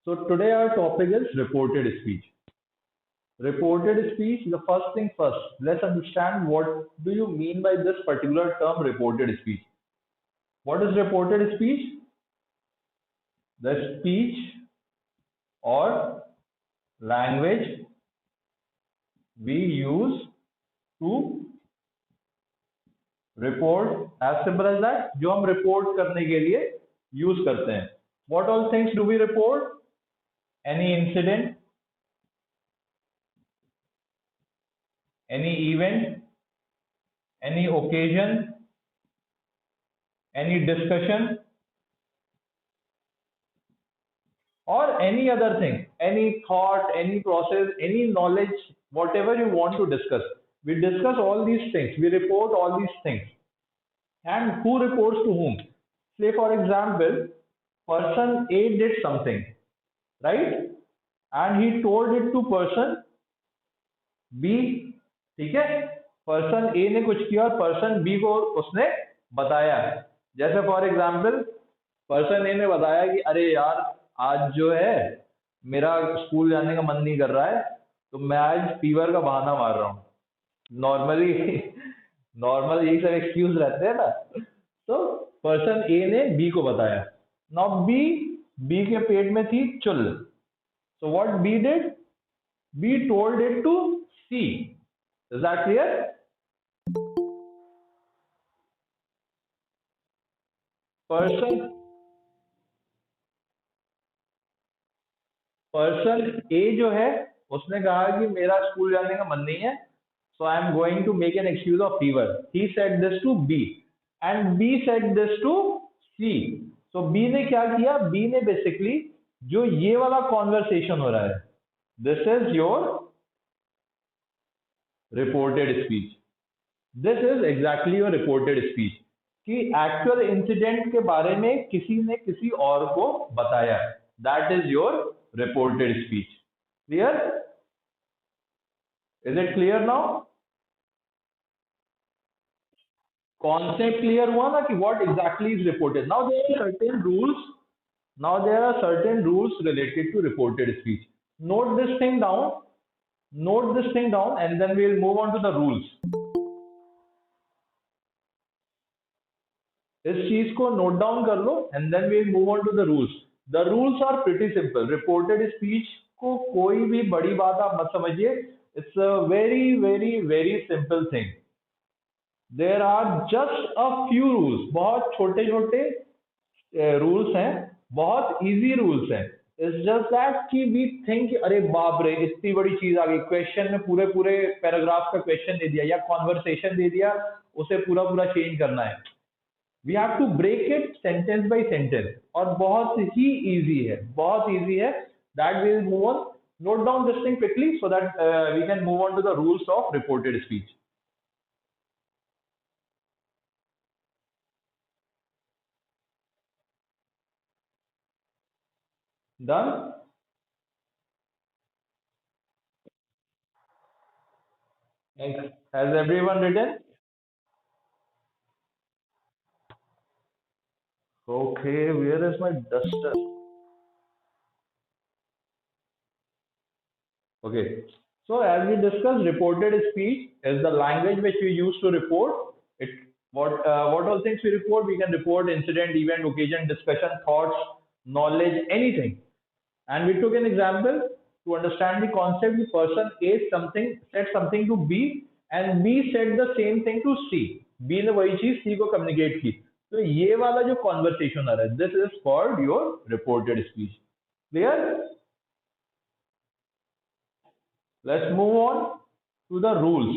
So today our topic is reported speech. Reported speech, the first thing first, let's understand what do you mean by this particular term reported speech. What is reported speech? The speech or language we use to report, as simple as that, जो हम report करने के लिए use करते हैं. What all things do we report? Any incident, any event, any occasion, any discussion, or any other thing, any thought, any process, any knowledge, whatever you want to discuss. We discuss all these things, we report all these things. And who reports to whom? Say, for example, person A did something, right? And he told it to person B, ठीक है? Person ए ने कुछ किया और person B को उसने बताया. जैसे फॉर एग्जाम्पल पर्सन ए ने बताया कि अरे यार आज जो है मेरा स्कूल जाने का मन नहीं कर रहा है, तो मैं आज फीवर का बहाना मार रहा हूँ. नॉर्मली नॉर्मल यही सब एक्सक्यूज रहते हैं ना. तो पर्सन ए ने बी को बताया. नाउ बी के पेट में थी चुल. So what B did? B told it to C. Is that clear? Person person A जो है उसने कहा कि मेरा स्कूल जाने का मन नहीं है, so I am going to make an excuse of fever. He said this to B and B said this to C. So B ने क्या किया? B ने basically जो ये वाला conversation हो रहा है, this is your reported speech. This is exactly your reported speech. कि actual incident के बारे में किसी ने किसी और को बताया. That is your reported speech. Clear? Is it clear now? Concept clear हुआ ना कि what exactly is reported. Now there are certain rules. Now there are certain rules related to reported speech. Note this thing down. Note this thing down, and then we will move on to the rules. इस चीज को note down कर लो and then we will move on to the rules. The rules are pretty simple. Reported speech को कोई भी बड़ी बात आप मत समझिए. It's a very very very simple thing. There are just a few rules. बहुत छोटे छोटे रूल्स हैं, बहुत इजी रूल्स हैं. इट्स जस्ट दैट कि वी थिंक अरे बाप रे इतनी बड़ी चीज आ गई, क्वेश्चन में पूरे पूरे पैराग्राफ का क्वेश्चन दे दिया या कॉन्वर्सेशन दे दिया, उसे पूरा पूरा चेंज करना है. We have to break it sentence by sentence और बहुत ही इजी है, बहुत इजी है. That will move on. Note down this thing quickly so that we can move on to the rules of reported speech. Done? Has everyone written? Okay, where is my duster? Okay, so as we discussed, reported speech is the language which we use to report. It what all things we report? We can report incident, event, occasion, discussion, thoughts, knowledge, anything. And we took an example to understand the concept. The person A something said something to B, and B said the same thing to C. B ने वही चीज C को communicate की. तो ये वाला जो conversation आ रहा है, this is called your reported speech. Clear? Let's move on to the rules.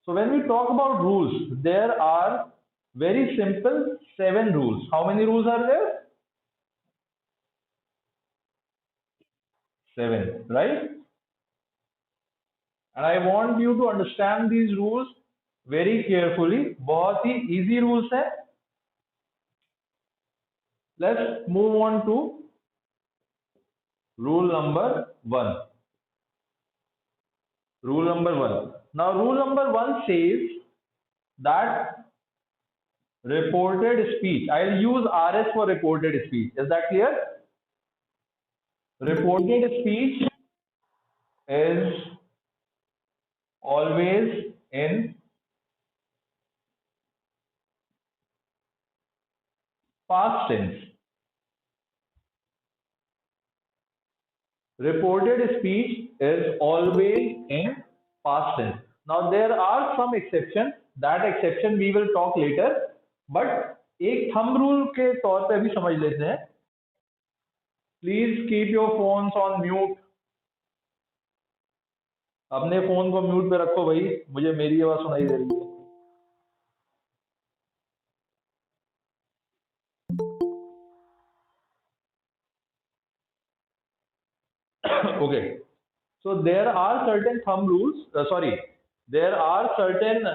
So when we talk about rules, there are very simple 7 rules. How many rules are there? 7, right? And I want you to understand these rules very carefully. बहुत ही easy rules हैं. Let's move on to rule number 1. Rule number 1. Now rule number 1 says that reported speech, I'll use RS for reported speech. Is that clear? Reported speech is always in past tense. Reported speech is always in past tense. Now there are some exceptions. That exception we will talk later. But एक thumb rule के तौर पे भी समझ लेते हैं. Please keep your phones on mute. अपने phone को म्यूट पे रखो भाई. मुझे मेरी आवाज सुनाई दे रही है. Okay. So there are certain thumb rules. Sorry, there are certain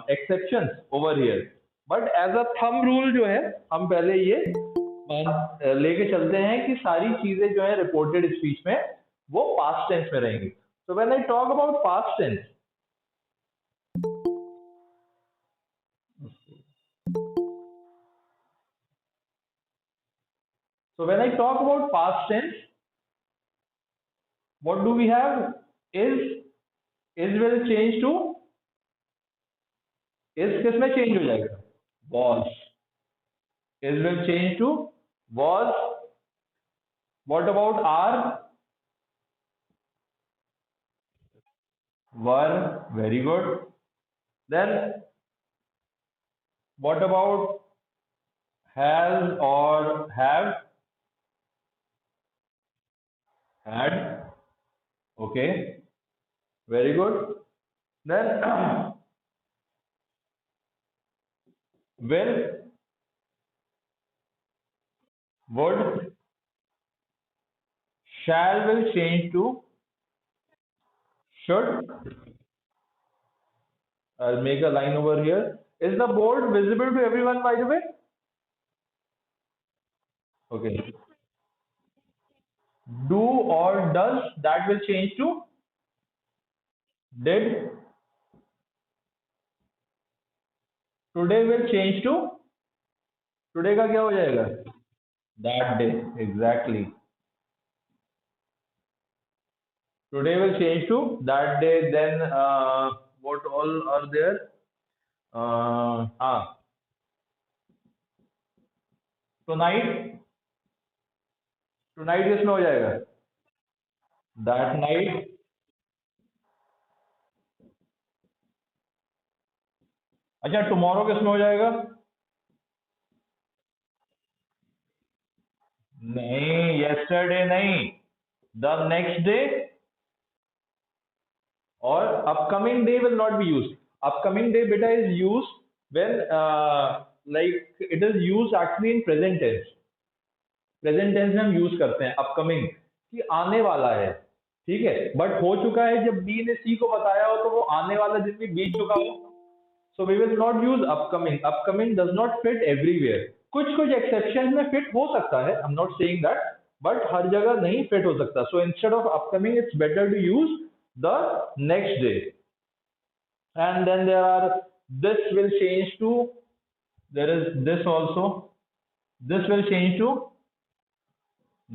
exceptions over here. But as a thumb rule जो है हम पहले ये लेके चलते हैं कि सारी चीजें जो है रिपोर्टेड स्पीच में वो पास्ट टेंस में रहेंगी. So when I talk about past tense, so when I talk about past tense, what do we have? Is will change to is किस में चेंज हो जाएगा? Was. Is will change to was. What about are? Were. Very good. Then what about has or have? Had. Okay. Very good. Then will, would, shall will change to should. I'll make a line over here. Is the board visible to everyone, by the way? Okay. Do or does, that will change to did. Today will change to today का क्या हो जाएगा? That day. Exactly. Today will change to that day. Then what all are there? Tonight. Tonight किस में हो जाएगा? That night. अच्छा tomorrow किस में हो जाएगा? नहीं, yesterday नहीं. The next day or upcoming day will not be used. Upcoming day beta is used when like it is used actually in present tense. Present tense में हम यूज करते हैं अपकमिंग कि आने वाला है. ठीक है, बट हो चुका है. जब बी ने सी को बताया हो तो वो आने वाला दिन भी बीत चुका हो. So we will not use upcoming. Upcoming does not fit everywhere. कुछ कुछ एक्सेप्शन में फिट हो सकता है. I am not saying that, but हर जगह नहीं फिट हो सकता. So instead of upcoming it's better to use the next day. And then there are this will change to, there is this also. This will change to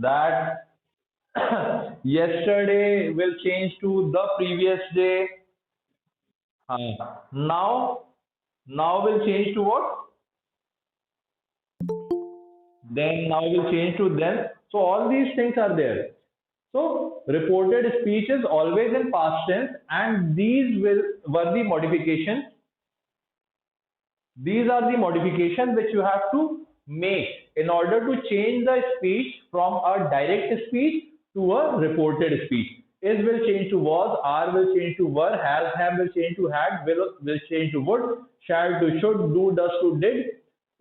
that. Yesterday will change to the previous day. Now, now will change to what? Then now will change to then. So all these things are there. So reported speech is always in past tense, and these were the modifications. These are the modifications which you have to make in order to change the speech from a direct speech to a reported speech. Is will change to was, are will change to were, has, have will change to had, will change to would, shall to should, do, does to did.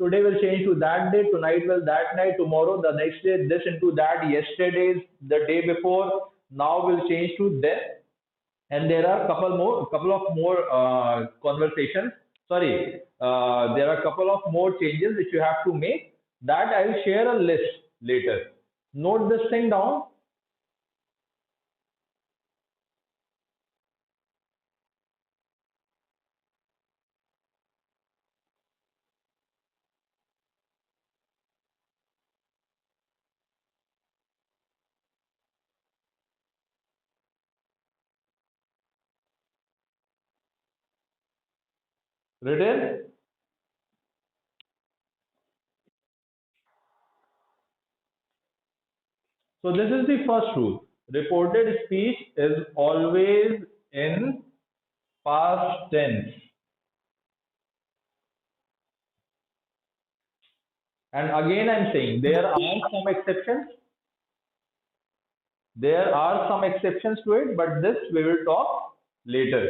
Today will change to that day, tonight will that night, tomorrow the next day, this into that, yesterday's the day before, now will change to then. And there are couple of more conversations. Sorry, there are a couple of more changes which you have to make. That I will share a list later. Note this thing down. Written. So this is the first rule. Reported speech is always in past tense. And again, I'm saying there are some exceptions. There are some exceptions to it, but this we will talk later.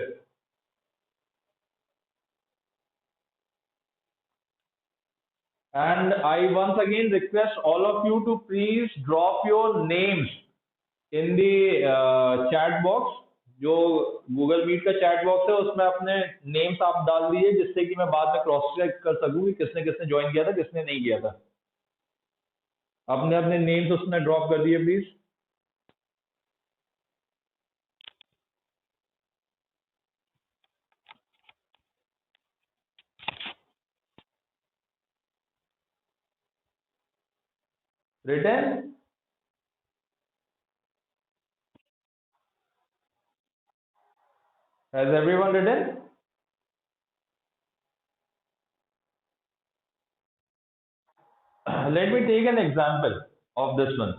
And I once again request all of you to please drop your names in the chat box. जो Google meet का chat box है उसमें अपने names आप डाल दीजिए जिससे कि मैं बाद में क्रॉस चेक कर सकूं कि किसने किसने ज्वाइन किया था किसने नहीं किया था अपने अपने नेम्स उसमें ड्रॉप कर दिए please return has everyone return let me take an example of this one.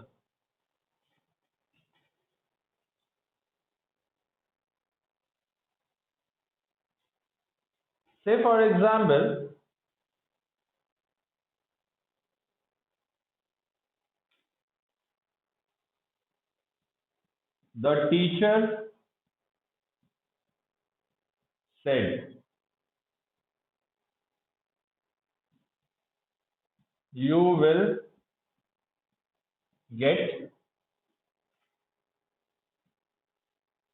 Say for example, the teacher said you will get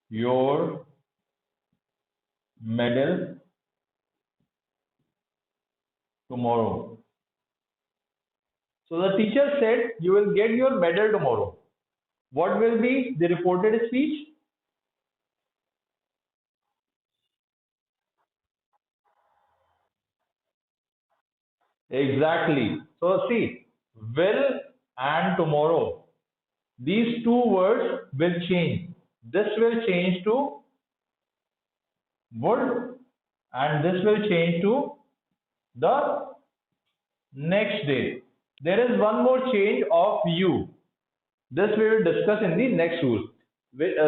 your medal tomorrow. So the teacher said you will get your medal tomorrow. What will be the reported speech? Exactly. So see, will and tomorrow. These two words will change. This will change to would and this will change to the next day. There is one more change of you. This we will discuss in the next rule.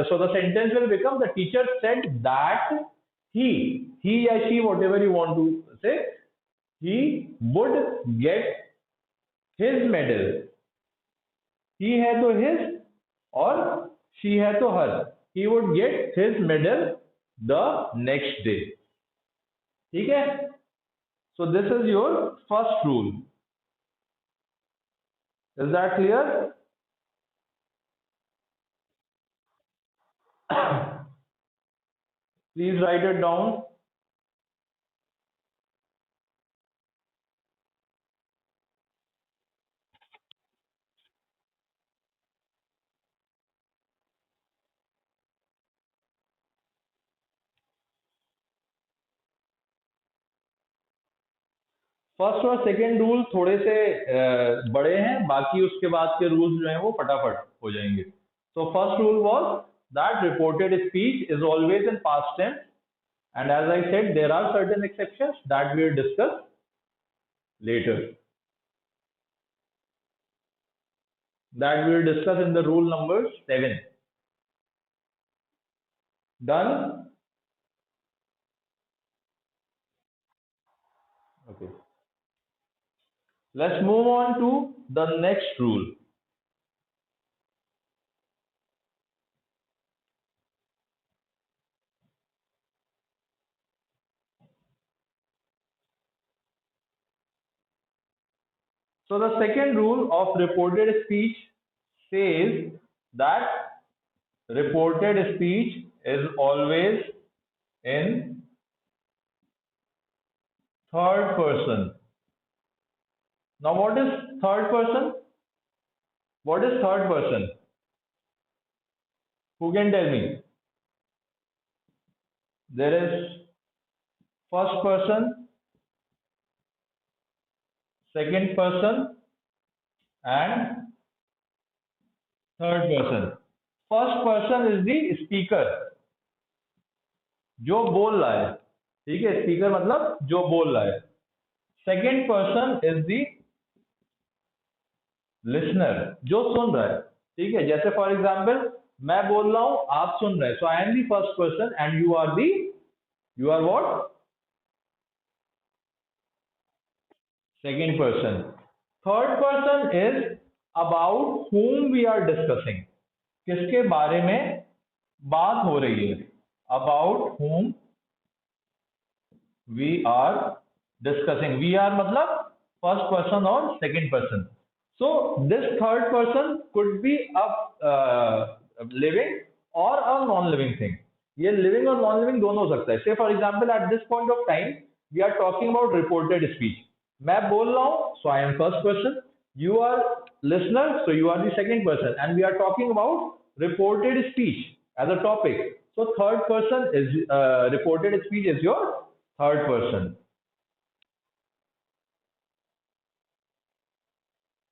So the sentence will become the teacher said that he or she, whatever you want to say, he would get his medal. He had to his or she had to her. He would get his medal the next day. Okay? So this is your first rule. Is that clear? Please write it down. First और second rule थोड़े से बड़े हैं बाकी उसके बाद के rules जो हैं वो फटाफट हो जाएंगे so first rule was that reported speech is always in past tense and as I said there are certain exceptions that we will discuss later that we will discuss in the rule number 7 done okay let's move on to the next rule So the second rule of reported speech says that reported speech is always in third person. Now what is third person? What is third person? Who can tell me? There is first person, second person and third person. First person is the speaker जो बोल रहा है ठीक है, speaker मतलब जो बोल रहा है। Second person is the listener, जो सुन रहा है। ठीक है, जैसे फॉर एग्जाम्पल मैं बोल रहा हूं, आप सुन रहे हैं, so I am the first person and you are what, second person. Third person is about whom we are discussing, किसके बारे में बात हो रही है, about whom we are discussing. We are मतलब फर्स्ट पर्सन और second person. So this third person could be a living or a non living thing. ये लिविंग और नॉन लिविंग दोनों हो सकता है। Say for example at this point of time we are talking about reported speech. मैं बोल रहा हूं, so I am first person, you are listener, so you are the second person, and we are talking about reported speech as a topic. So third person is reported speech is your third person.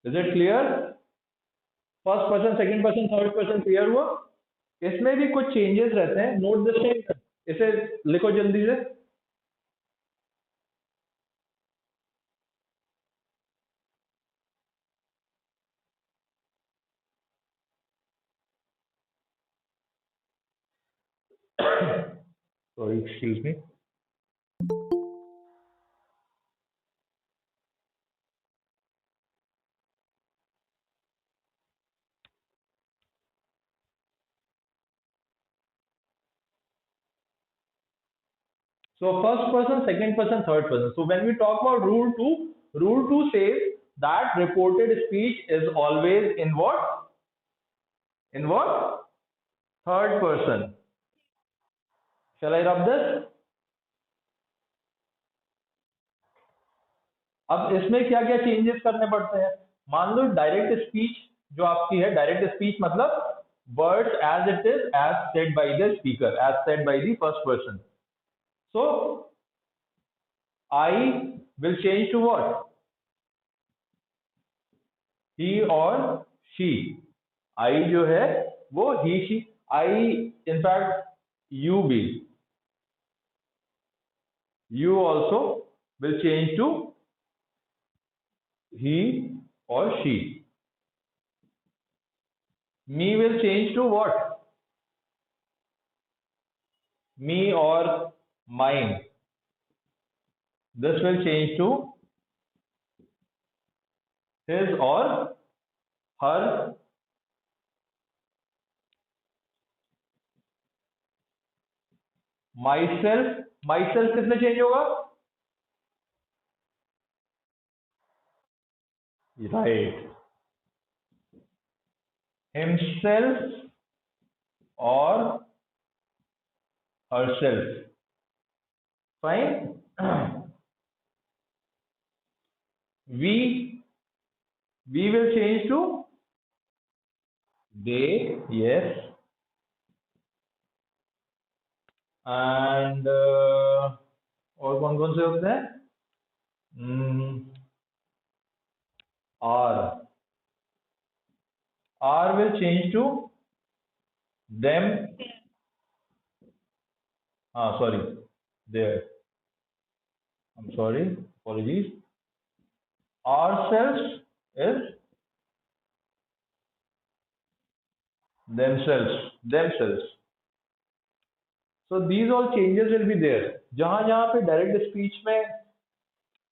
Is it clear? First person, second person, third person clear हुआ? इसमें भी कुछ changes रहते हैं, note the same. इसे लिखो जल्दी से। Sorry, excuse me. So first person, second person, third person. So when we talk about rule two says that reported speech is always in what? In what? Third person. Shall I rub this? अब इसमें क्या क्या changes करने पड़ते हैं? मान लो direct speech जो आपकी है, डायरेक्ट स्पीच मतलब words as it is as said by the speaker, as said by the first person. So I will change to what? He और शी। आई जो है वो he she. I in fact you भी, you also will change to he और she. Me will change to what? Me or mine. This will change to his or her. Myself, myself किसमें change होगा? Right. Himself or herself. Fine. We we will change to they. Yes. And और कौन कौन से होते हैं? Hmm, are. Are will change to them. Ah, sorry. There. I'm sorry. Apologies. Ourselves is themselves. So these all changes will be there. जहां जहां पे direct speech में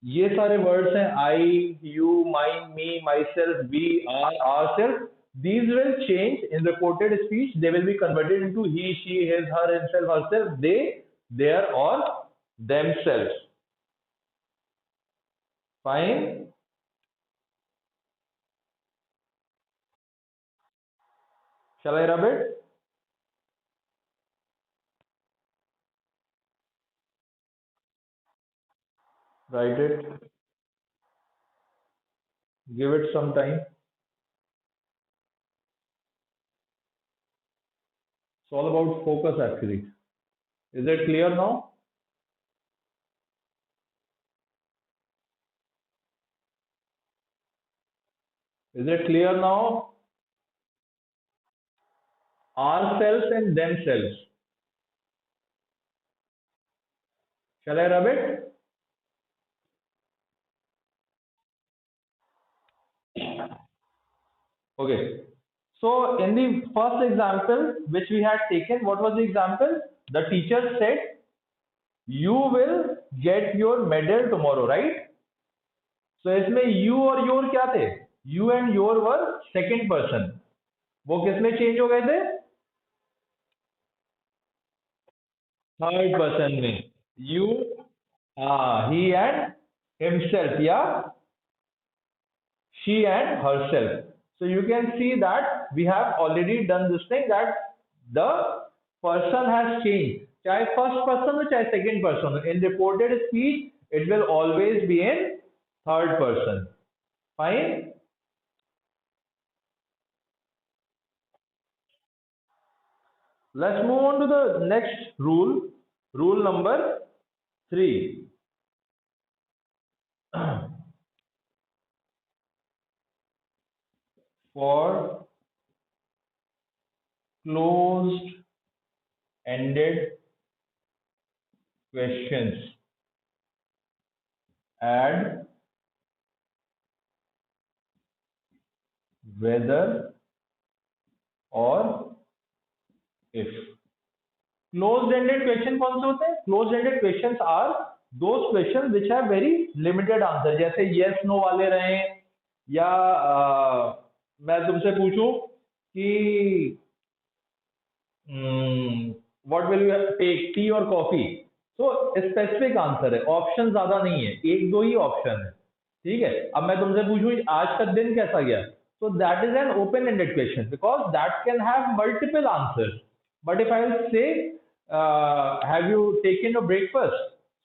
ये सारे वर्ड्स हैं, I, you, mine, me, myself, we, ourself, these will change in reported speech. They will be converted into he, she, his, her, himself, herself, they, their, or themselves. Fine. Shall I rub it? Write it. Give it some time. It's all about focus actually. Is it clear now? Is it clear now? Ourselves and themselves. Shall I rub it? Okay. So in the first example which we had taken, what was the example? The teacher said, "You will get your medal tomorrow," right? So इसमें you और your क्या थे? You and your were second person. वो किसमें change हो गए थे? Third person में. You, he and himself, yeah, she and herself. So you can see that we have already done this thing, that the person has changed. चाहे first person हो चाहे second person हो. In reported speech, it will always be in third person. Fine. Let's move on to the next rule. Rule number 3. For closed ended questions, add whether or if. Closed ended question कौन से होते हैं? Closed ended questions are those questions which have very limited answer, जैसे yes no वाले रहे, या मैं तुमसे पूछूं कि what will you take, tea और कॉफी? तो स्पेसिफिक आंसर है, ऑप्शन ज्यादा नहीं है, एक दो ही ऑप्शन है. ठीक है. अब मैं तुमसे पूछूं आज का दिन कैसा गया, so that is an open ended question because that can have multiple answers. But if I will say, have you taken a breakfast,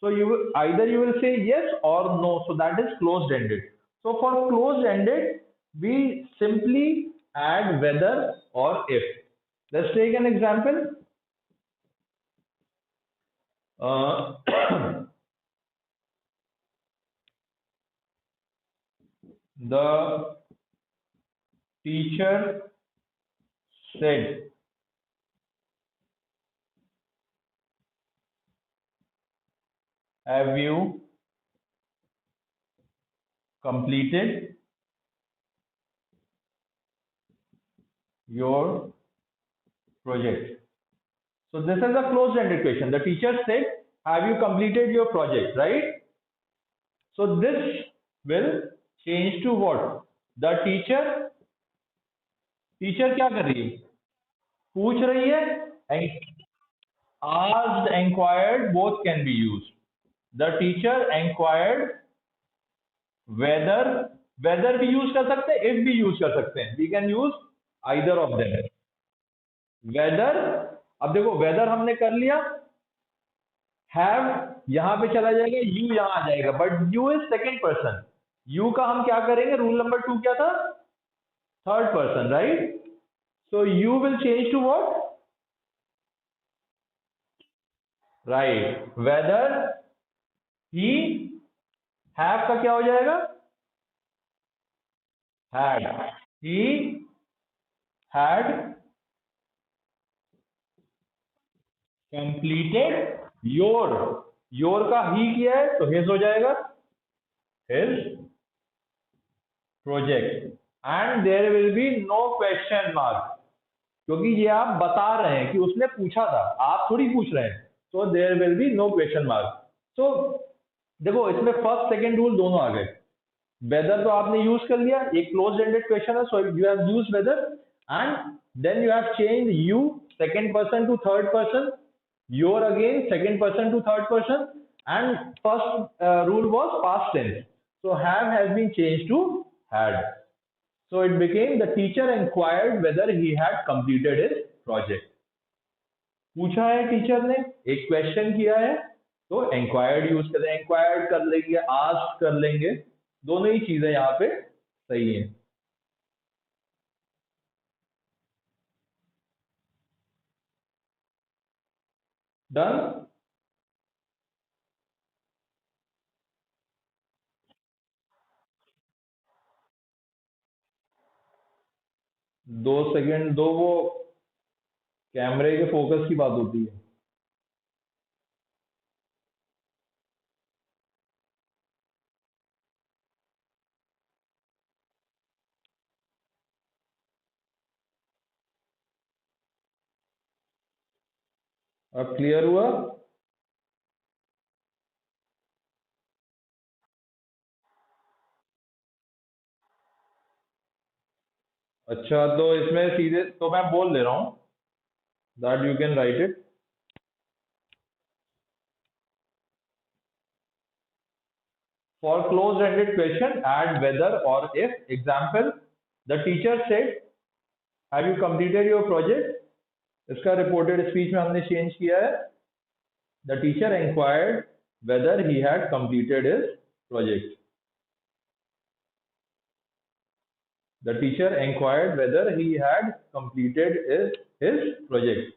so either you will say yes or no, so that is closed ended. So for closed ended, we simply add whether or if. Let's take an example. uh, the teacher said, have you completed your project? So this is a closed-ended question. The teacher said, have you completed your project, right? So this will change to what? The teacher क्या कर रही है? पूछ रही है. Asked, inquired, both can be used. The teacher inquired whether, whether भी use कर सकते हैं, if भी यूज कर सकते हैं. We can use either of them. Whether, अब देखो वेदर हमने कर लिया, हैव यहां पे चला जाएगा, यू यहां आ जाएगा, but you is second person. You का हम क्या करेंगे? रूल नंबर 2 क्या था? Third person, right? So you will change to what? Right. Whether he, have का क्या हो जाएगा? Had. He had completed your का ही किया है तो हिज हो जाएगा, his project. And there will be no question mark, क्योंकि ये आप बता रहे हैं कि उसने पूछा था, आप थोड़ी पूछ रहे हैं. So there will be no question mark. So देखो इसमें फर्स्ट सेकंड रूल दोनों आ गए. वेदर तो आपने यूज कर लिया, एक क्लोज एंडेड क्वेश्चन है, so you have use whether. And then you have change you second person to third person, your again second person to third person, and first rule was past tense, so have has been changed to had. So it became the teacher inquired whether he had completed his project. पूछा है teacher ने, एक question किया है, तो inquired use करें, inquired कर लेंगे, आस्क कर लेंगे, दोनों ही चीजें यहाँ पे सही है. डन. 2 सेकंड दो, वो कैमरे के फोकस की बात होती है. अब क्लियर हुआ? अच्छा, तो इसमें सीधे तो मैं बोल दे रहा हूँ that you can write it. For closed-ended question, add whether or if. Example: the teacher said, "Have you completed your project?" इसका reported speech में हमने change किया है. The teacher inquired whether he had completed his project. The teacher inquired whether he had completed his project.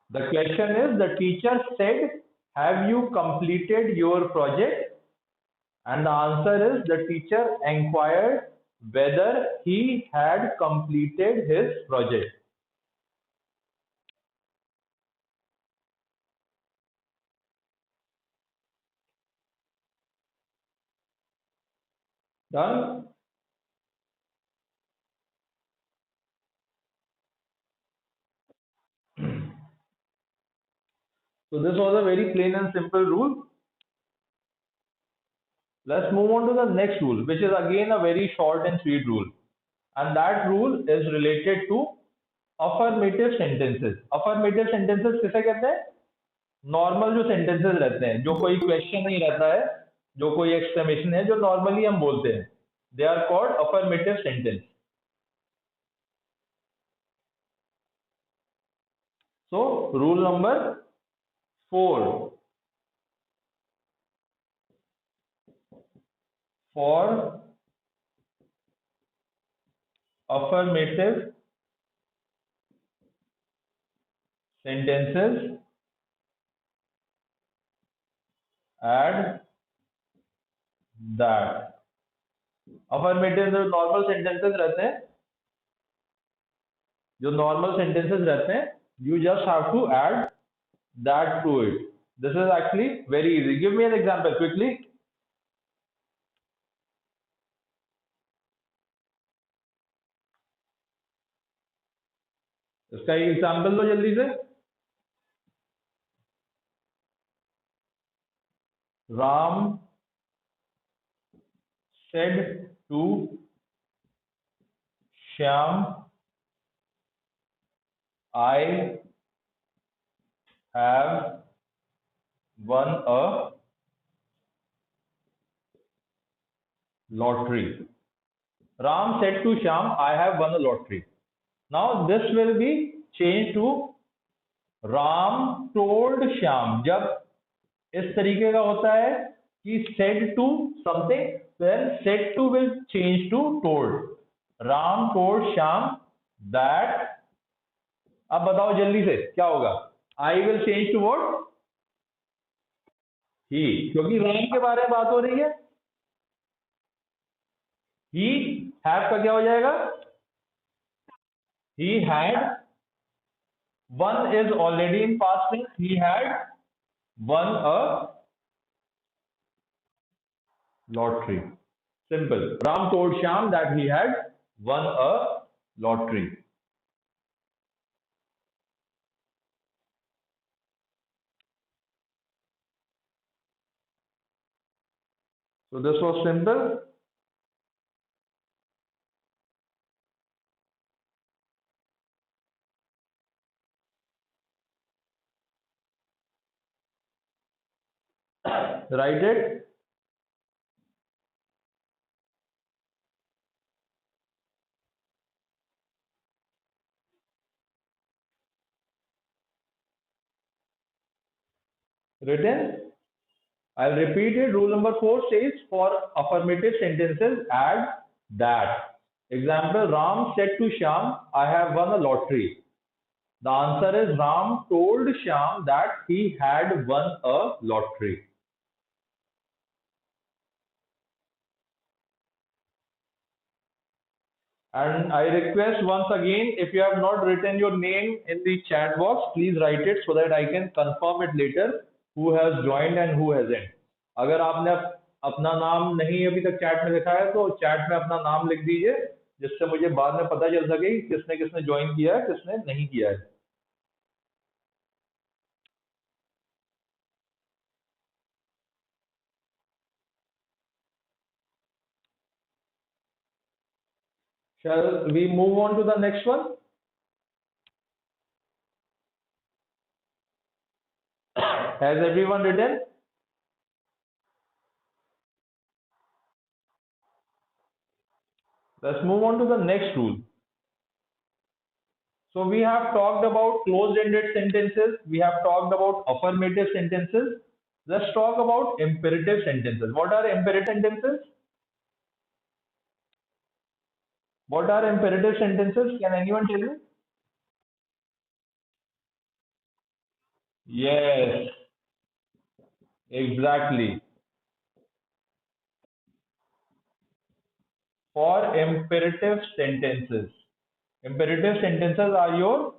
The question is, the teacher said, "Have you completed your project?" And the answer is, the teacher inquired whether he had completed his project. Done? So this was a very plain and simple rule. Let's move on to the next rule, which is again a very short and sweet rule. And that rule is related to affirmative sentences. Affirmative sentences किसे कहते हैं? Normal जो sentences रहते हैं, जो कोई question नहीं रहता है, जो कोई एक्सक्लेमेशन है, जो नॉर्मली हम बोलते हैं, they are called affirmative sentence. So rule number 4, for affirmative sentences, add that. Affirmative जो नॉर्मल सेंटेंसेस रहते हैं, you just have to add that to it. This is actually very easy. Give me an example quickly. इसका एक example दो जल्दी से. Ram said to Shyam, "I have won a lottery." Ram said to Shyam, "I have won a lottery." Now this will be changed to Ram told Shyam. जब इस तरीके का होता है कि said to something, then said to will change to told. Ram told Shyam that. अब बताओ जल्दी से क्या होगा? I will change to what? He, क्योंकि राम के बारे में बात हो रही है. He have का क्या हो जाएगा? He had. One is already in past tense. He had won a lottery. Simple. Ram told Shyam that he had won a lottery. So this was simple. Write it. Written. I'll repeat it. Rule number 4 says, for affirmative sentences, add that. Example: Ram said to Shyam, "I have won a lottery." The answer is, Ram told Shyam that he had won a lottery. And I request once again, if you have not written your name in the chat box, please write it so that I can confirm it later who has joined and who hasn't. अगर आपने अपना नाम नहीं अभी तक chat में लिखा है तो चैट में अपना नाम लिख दीजिए जिससे मुझे बाद में पता चल सके कि किसने किसने ज्वाइन किया है, किसने नहीं किया है। Shall we move on to the next one? Has everyone written? Let's move on to the next rule. So we have talked about closed-ended sentences. We have talked about affirmative sentences. Let's talk about imperative sentences. What are imperative sentences? What are imperative sentences? Can anyone tell me? Yes, exactly. For imperative sentences. Imperative sentences are your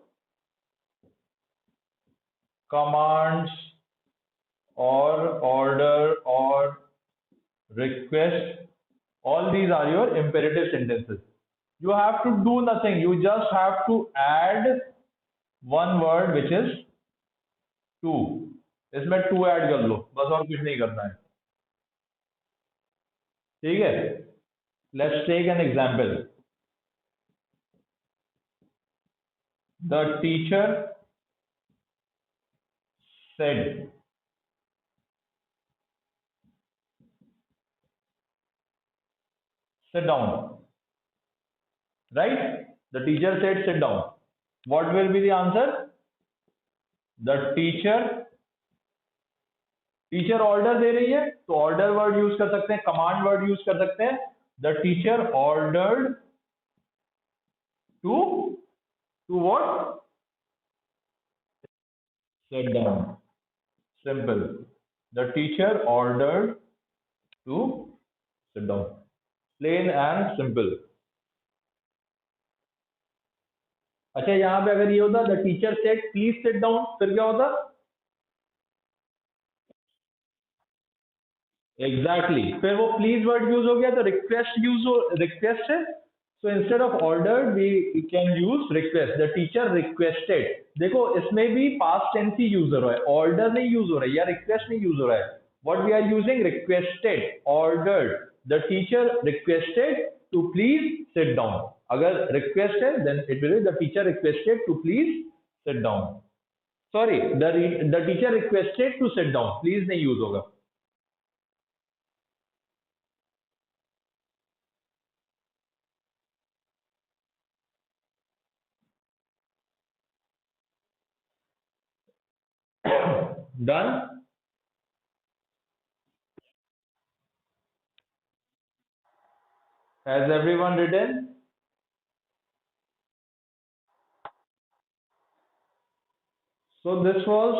commands or order or request. All these are your imperative sentences. You have to do nothing. You just have to add one word which is to. इसमें to add कर लो बस, और कुछ नहीं करना है। ठीक है, let's take an example. The teacher said, sit down. Right? The teacher said, sit down. What will be the answer? The teacher order दे रही है तो ऑर्डर वर्ड यूज कर सकते हैं, कमांड वर्ड यूज कर सकते हैं। The teacher ordered to to what? Sit down. Simple. The teacher ordered to sit down. Plain and simple. अच्छा, यहाँ पे अगर ये होता the teacher said please sit down, फिर क्या होता? Exactly exactly. फिर वो प्लीज वर्ड यूज हो गया तो रिक्वेस्ट यूज हो, रिक्वेस्ट है। So instead of order we can use request. The teacher requested. देखो इसमें भी पास्ट टेंस ही यूज हो रहा है, ऑर्डर नहीं यूज हो रहा है या रिक्वेस्ट नहीं यूज हो रहा है। What we are using? Requested, ordered. The teacher requested to please sit down. अगर रिक्वेस्ट है then it will be the teacher requested to please sit down. Sorry, the teacher requested to sit down, please नहीं use होगा। Done? Has everyone written? So this was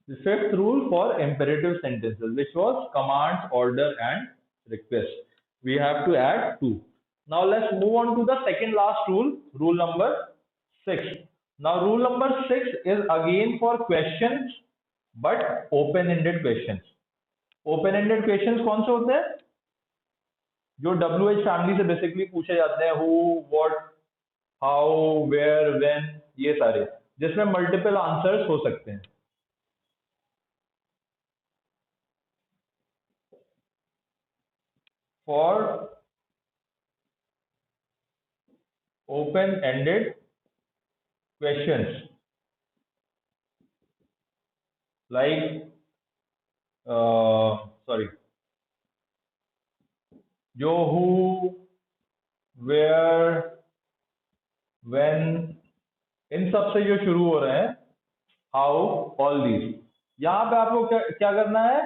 the fifth rule for imperative sentences, which was commands, order, and request. We have to add two. Now let's move on to the second last rule, rule number 6. Now rule number 6 is again for questions, but open-ended questions. Open-ended questions कौन से होते हैं? जो WH family से basically पूछे जाते हैं, who, what, how, where, when, ये सारे, जिसमें मल्टीपल आंसर्स हो सकते हैं। For open-ended questions like sorry, जो, who, where, when, इन सब से जो शुरू हो रहे हैं, how, all these, यहाँ पे आपको क्या करना है?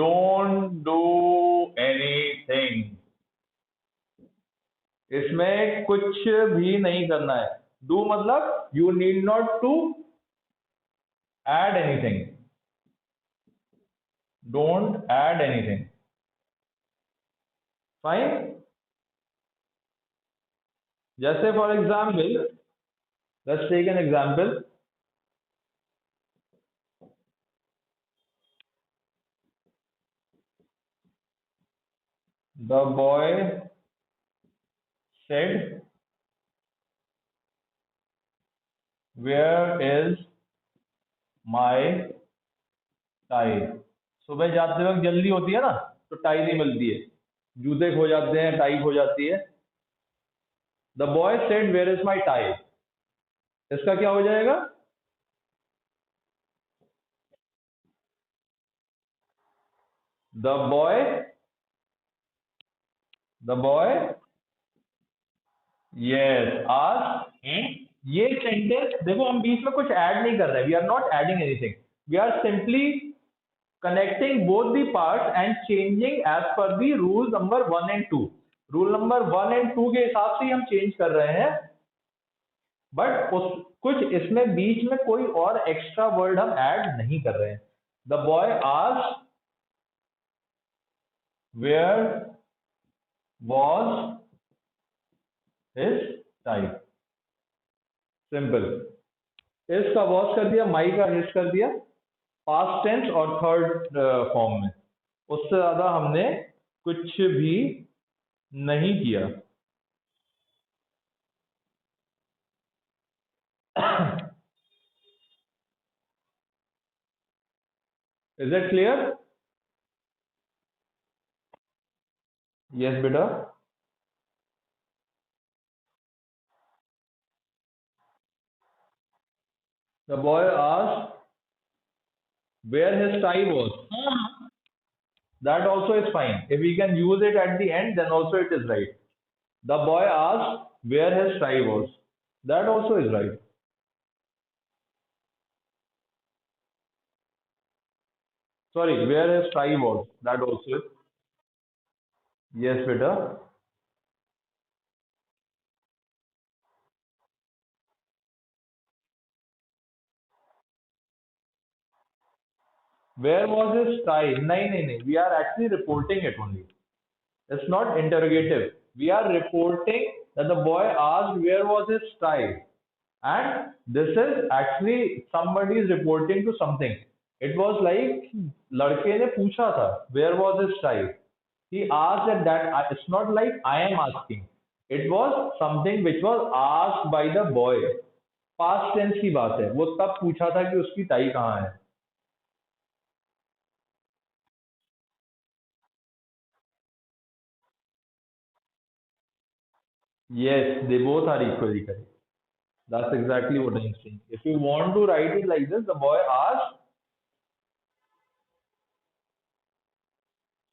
Don't do anything. इसमें कुछ भी नहीं करना है। Do मतलब you need not to add anything. Don't add anything. Fine. जैसे for example, let's take an example. The boy said, "Where is my tie?" सुबह जाते वक्त जल्दी होती है ना, तो टाई नहीं मिलती है, जूते खो जाते हैं, टाई खो जाती है। The boy said where is my tie, इसका क्या हो जाएगा? The boy, the boy, yes, asked, and ये सेंटेंस देखो, हम बीच में कुछ ऐड नहीं कर रहे, we are not adding anything, we are simply connecting both the parts and changing as per the rule number 1 and 2। Rule number 1 and 2 के हिसाब से ही हम चेंज कर रहे हैं, बट उस कुछ इसमें बीच में कोई और एक्स्ट्रा वर्ड हम ऐड नहीं कर रहे हैं। The boy asked where was his tie, simple. इसका वॉज कर दिया, माई का हिज कर दिया, पास्ट टेंस और थर्ड फॉर्म में, उससे ज्यादा हमने कुछ भी नहीं किया। Is it clear? यस बेटा। The boy asked where his tie was. That also is fine. If we can use it at the end, then also it is right. The boy asked where his tie was. That also is right. Sorry, where his tie was. That also is. Yes, beta. Where was his tie? Nahi, nahi, nahi. We are actually reporting it only. It's not interrogative. We are reporting that the boy asked where was his tie. And this is actually somebody is reporting to something. It was like लड़के ने पूछा था where was his tie. He asked at that. It's not like I am asking. It was something which was asked by the boy. Past tense की बात है, वो तब पूछा था कि उसकी टाई कहाँ है। Yes, they both are equally correct. That's exactly what I'm saying. If you want to write it like this, the boy asked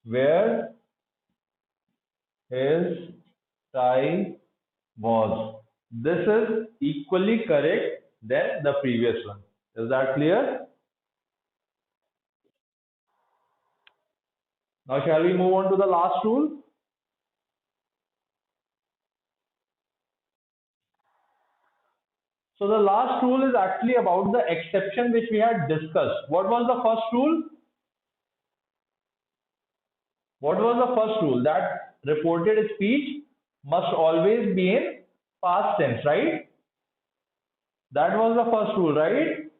where his tie was. This is equally correct than the previous one. Is that clear? Now, shall we move on to the last rule? So, the last rule is actually about the exception which we had discussed. What was the first rule? What was the first rule? That reported speech must always be in past tense, right? That was the first rule, right?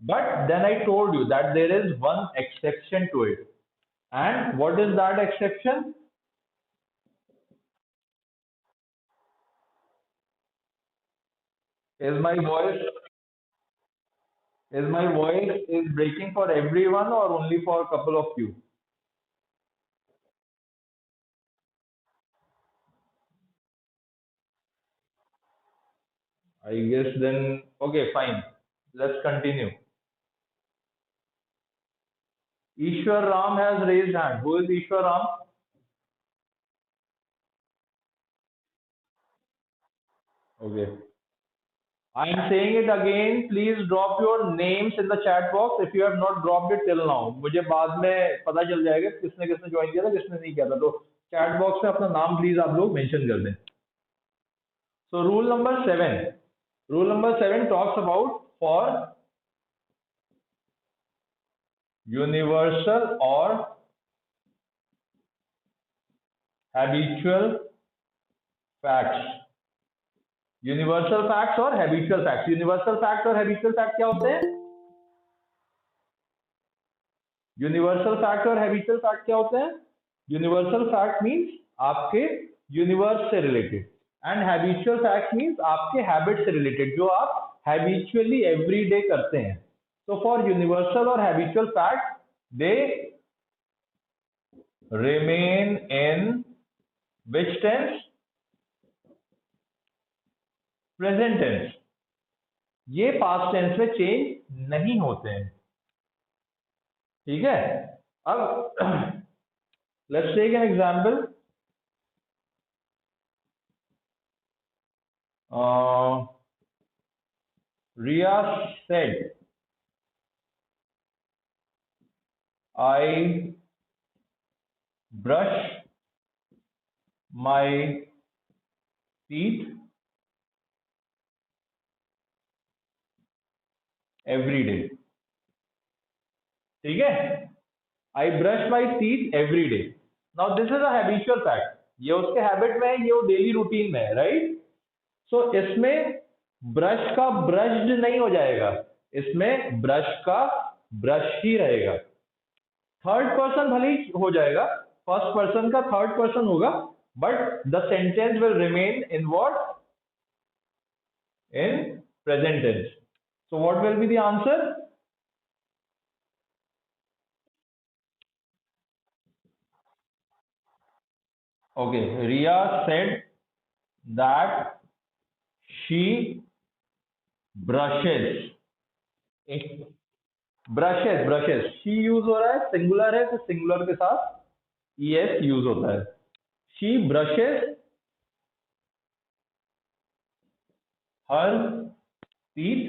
But then I told you that there is one exception to it. And what is that exception? Is my voice is breaking for everyone or only for a couple of you? I guess then okay, fine. Let's continue. Ishwar Ram has raised hand. Who is Ishwar Ram? Okay. I am saying it again. Please drop your names in the chat box if you have not dropped it till now. मुझे बाद में पता चल जाएगा किसने किसने join किया था, किसने नहीं किया था, तो चैट बॉक्स में अपना नाम प्लीज आप लोग मेंशन कर दें। So rule number 7. Rule number 7 talks about for universal or habitual facts। Universal facts और हैबिचुअल फैक्ट्स। यूनिवर्सल फैक्ट और हैबिचुअल फैक्ट क्या होते हैं? यूनिवर्सल फैक्ट और हैबिचुअल फैक्ट क्या होते हैं? यूनिवर्सल फैक्ट मीन्स आपके यूनिवर्स से related, and habitual fact means आपके हैबिट से रिलेटेड, जो आप हैबिचुअली एवरी डे करते हैं. So for universal or habitual fact, they remain in which tense? Present tense. ये पास्ट टेंस में चेंज नहीं होते हैं. ठीक है. अब let's take an example. Ria said, I brush my teeth every day. ठीक है. I brush my teeth every day. Now this is a habitual fact. ये उसके हैबिट में है, ये वो डेली रूटीन में है, राइट. सो इसमें ब्रश का ब्रश्ड नहीं हो जाएगा, इसमें ब्रश का ब्रश ही रहेगा. थर्ड पर्सन भले ही हो जाएगा, फर्स्ट पर्सन का थर्ड पर्सन होगा, but the sentence will remain in what? In present tense. So what will be the answer? Okay, Ria said that she brushes. Brushes she use हो रहा है, singular है तो सिंगुलर के साथ es use होता है. She brushes her teeth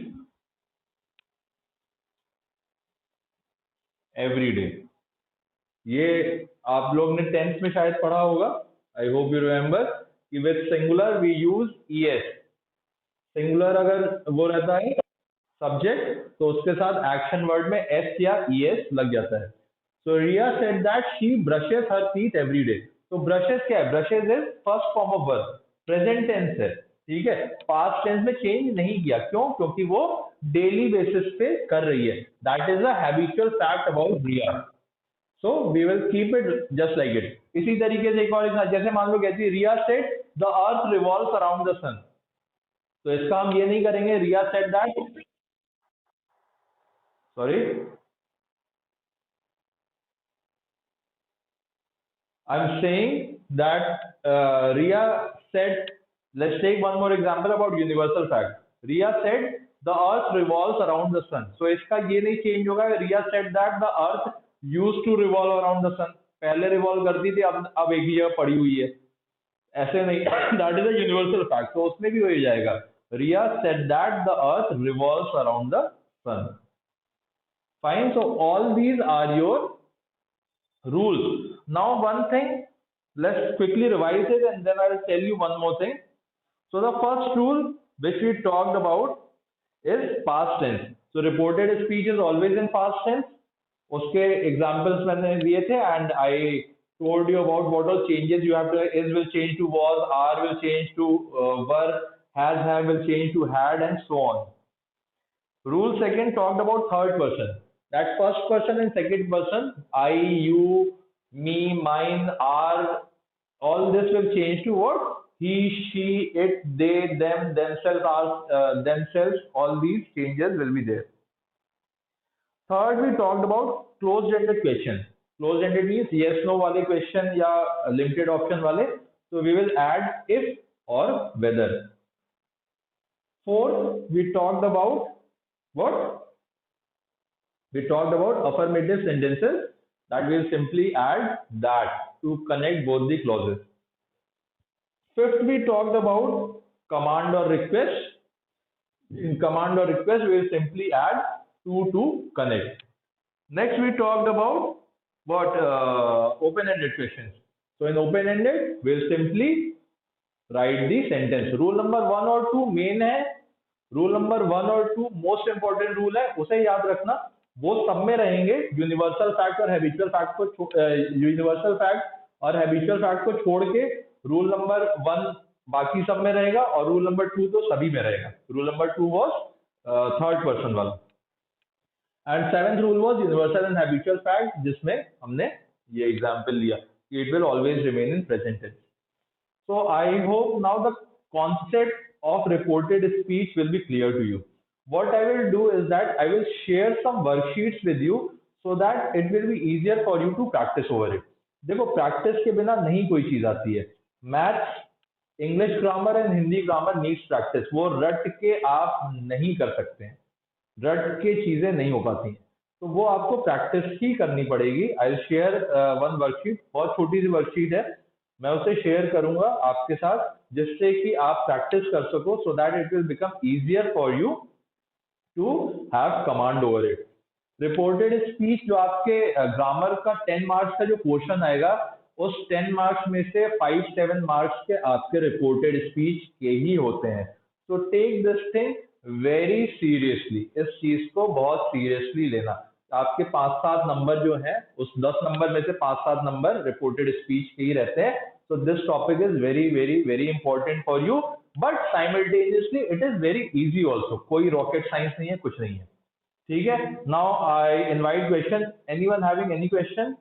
every day. ये आप लोग ने टेंथ में शायद पढ़ा होगा. आई होप यू रिमेम्बर कि with singular we use es. Singular अगर वो रहता है सब्जेक्ट तो उसके साथ एक्शन वर्ड में एस या es लग जाता है. So Riya said that she brushes her teeth every day. तो ब्रशेस क्या है? Brushes is first form of verb, present tense है. ठीक है. पास्ट टेंस में चेंज नहीं किया. क्यों? क्योंकि वो डेली बेसिस पे कर रही है. That is a habitual fact about Ria. So we will keep it just like it. इसी तरीके से एक और जैसे मान लो कहती है Riya said the earth revolves around the sun. तो इसका हम ये नहीं करेंगे Riya said that. Sorry, I'm saying that Ria said, let's take one more example about universal fact. Ria said the earth revolves around the sun. So इसका ये नहीं change होगा. Ria said that the earth used to revolve around the sun. पहले revolve करती थी, अब एक ही जगह पड़ी हुई है. ऐसे नहीं. That is a universal fact. तो उसमें भी हो ही जाएगा. Ria said that the earth revolves around the sun. Fine. So all these are your rules. Now one thing, let's quickly revise it and then I'll tell you one more thing. So the first rule which we talked about is past tense. So reported speech is always in past tense. उसके examples मैंने दिए थे and I told you about what all changes you have to. Is will change to was, are will change to were, has, have will change to had, and so on. Rule second talked about third person. That first person and second person, I, you, me, mine, our, all this will change to what? He, she, it, they, them, themselves, themselves. All these changes will be there. Third, we talked about closed-ended question. Closed-ended means yes, no wale question या limited option wale. So we will add if or whether. Fourth, we talked about what? We talked about affirmative sentences that will simply add that to connect both the clauses. Fifth, we talked about command or request. In command or request, we will simply add to connect. Next, we talked about what open-ended questions. So in open-ended, we'll simply write the sentence. Rule number 1 और 2 main है. Rule number 1 और 2 most important rule है, उसे याद रखना. वो सब में रहेंगे. यूनिवर्सल फैक्ट और हैबिचुअल फैक्ट को छोड़ के रूल नंबर 1 बाकी सब में रहेगा और रूल नंबर 2 तो सभी में रहेगा. Rule number 2 was third person वाला. And seventh rule was universal and habitual fact, जिसमें हमने ये एग्जांपल लिया कि it will always remain in present tense. So I hope now the concept of reported speech will be clear to you. What I will do is that I will share some worksheets with you so that it will be easier for you to practice over it. देखो practice के बिना नहीं कोई चीज आती है. Maths, English grammar and Hindi grammar needs practice. वो रट के आप नहीं कर सकते हैं, रट के चीजें नहीं हो पाती हैं. तो वो आपको प्रैक्टिस ही करनी पड़ेगी. आई शेयर वन वर्कशीट, बहुत छोटी सी वर्कशीट है, मैं उसे शेयर करूंगा आपके साथ जिससे कि आप प्रैक्टिस कर सको, so that it will become easier for you to have command over it. Reported speech जो आपके ग्रामर का 10 मार्क्स का जो क्वेश्चन आएगा, उस 10 मार्क्स में से 5-7 मार्क्स के आपके रिपोर्टेड स्पीच के ही होते हैं. तो take this thing very seriously, इस चीज को बहुत सीरियसली लेना. आपके 5-7 नंबर जो है, उस 10 नंबर में से 5-7 नंबर रिपोर्टेड स्पीच के ही रहते हैं. so this topic is very very very important for you, but simultaneously it is very easy also. कोई रॉकेट साइंस नहीं है, कुछ नहीं है. ठीक है. Now I invite question. Anyone having any question?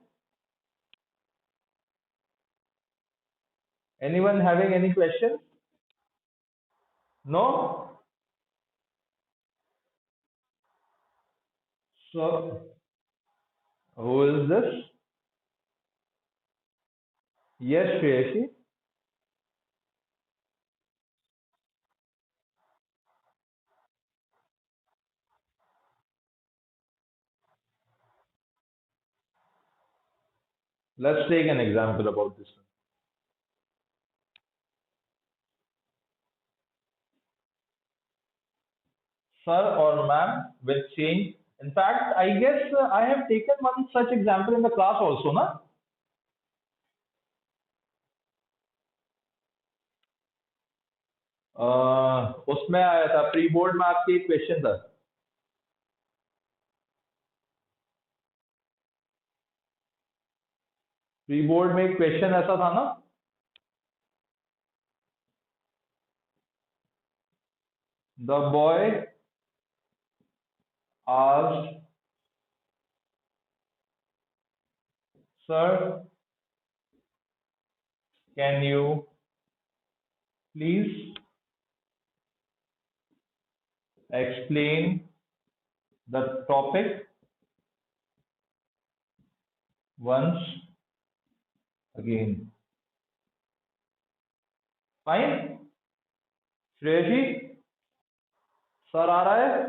Anyone having any question? No. So who is this? Yes Shreyasi. Let's take an example about this. Sir or ma'am will change. In fact, I guess I have taken one such example in the class also, na? उसमें आया था pre board में, आपके एक question था. Pre board में एक question ऐसा था ना. The boy asked sir can you please explain the topic once again. Fine. Shreyasi, sir आ रहा है.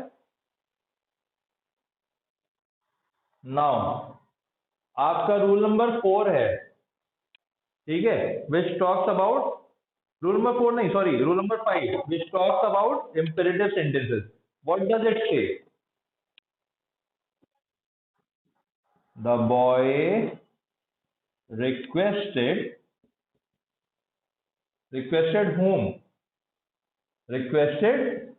नाउ आपका रूल नंबर 4 है. ठीक है. Which talks about, rule number 4 नहीं, sorry, rule number 5, which talks about imperative sentences. What does it say? The boy requested, requested whom? Requested